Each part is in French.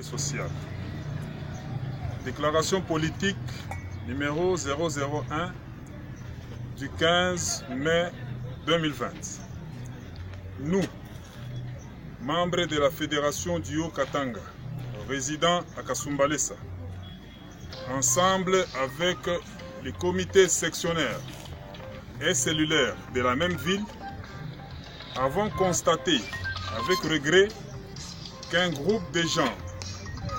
sociale. Déclaration politique numéro 001 du 15 mai 2020. Nous, membres de la Fédération du Haut-Katanga, résidant à Kasumbalesa, ensemble avec les comités sectionnaires et cellulaires de la même ville, avons constaté avec regret qu'un groupe de gens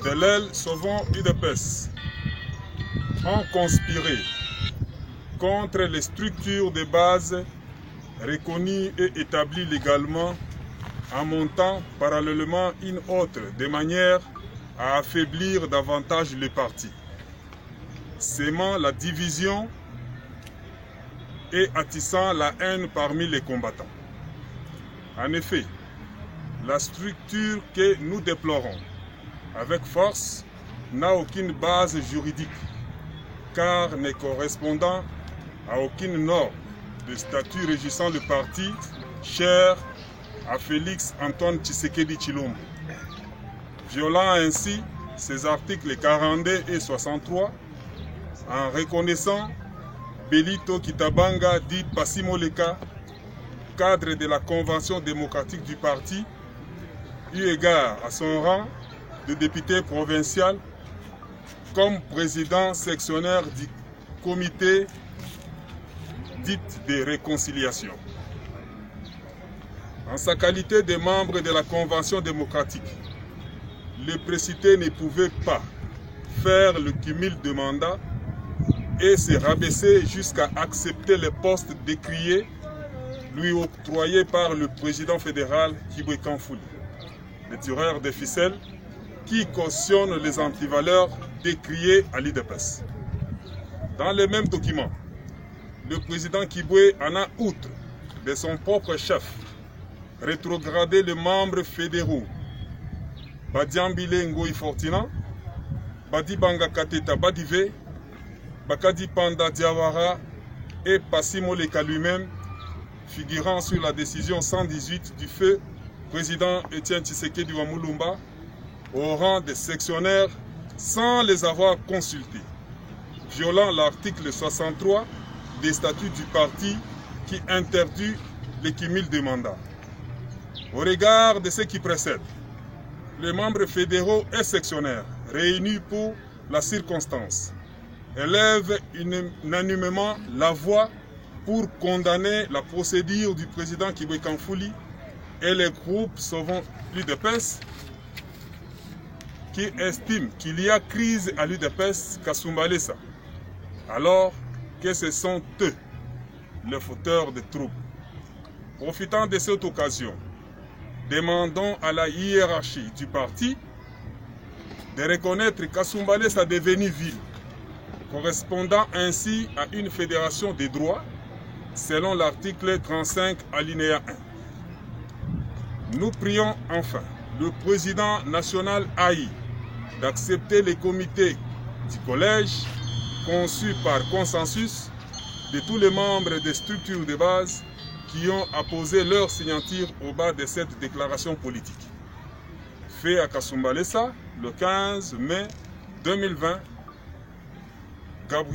de l'aile Sauvons UDPS ont conspiré contre les structures de base reconnues et établies légalement en montant parallèlement une autre de manière à affaiblir davantage le parti, sémant la division et attissant la haine parmi les combattants. En effet, la structure que nous déplorons avec force n'a aucune base juridique, car ne correspondant à aucune norme de statut régissant le parti cher à Félix Antoine Tshisekedi Tshilombo, violant ainsi ses articles 42 et 63 en reconnaissant Belito Kitabanga dit Passimoleka, cadre de la Convention démocratique du parti, eu égard à son rang de député provincial, comme président sectionnaire du comité dit de réconciliation. En sa qualité de membre de la Convention démocratique, le précité ne pouvait pas faire le cumul de mandats et se rabaisser jusqu'à accepter le poste décrié lui octroyé par le président fédéral Kibwe Kanfouli, le tireur de ficelles qui cautionne les antivaleurs décriés à l'UDPS. Dans le même document, le président Kibwe en a, outre de son propre chef, rétrogradé les membres fédéraux Badiambile Ngoï Fortina, Badi Banga Kateta Badive, Bakadi Panda Diawara et Passimoleka lui-même, figurant sur la décision 118 du feu président Etienne Tshisekedi Wamulumba au rang des sectionnaires sans les avoir consultés, violant l'article 63 des statuts du parti qui interdit le cumul de mandats. Au regard de ce qui précède, les membres fédéraux et sectionnaires réunis pour la circonstance élèvent unanimement la voix pour condamner la procédure du président Kibwe Kanfouli et les groupes Sauvons l'UDPS qui estiment qu'il y a crise à l'UDPS Kasumbalesa, alors que ce sont eux les fauteurs de troubles. Profitant de cette occasion, demandons à la hiérarchie du parti de reconnaître Kasumbalesa devenue ville, correspondant ainsi à une fédération des droits, selon l'article 35 alinéa 1. Nous prions enfin le président national AI d'accepter les comités du collège conçus par consensus de tous les membres des structures de base qui ont apposé leur signature au bas de cette déclaration politique. Fait à Kasumbalesa le 15 mai 2020, Gabriel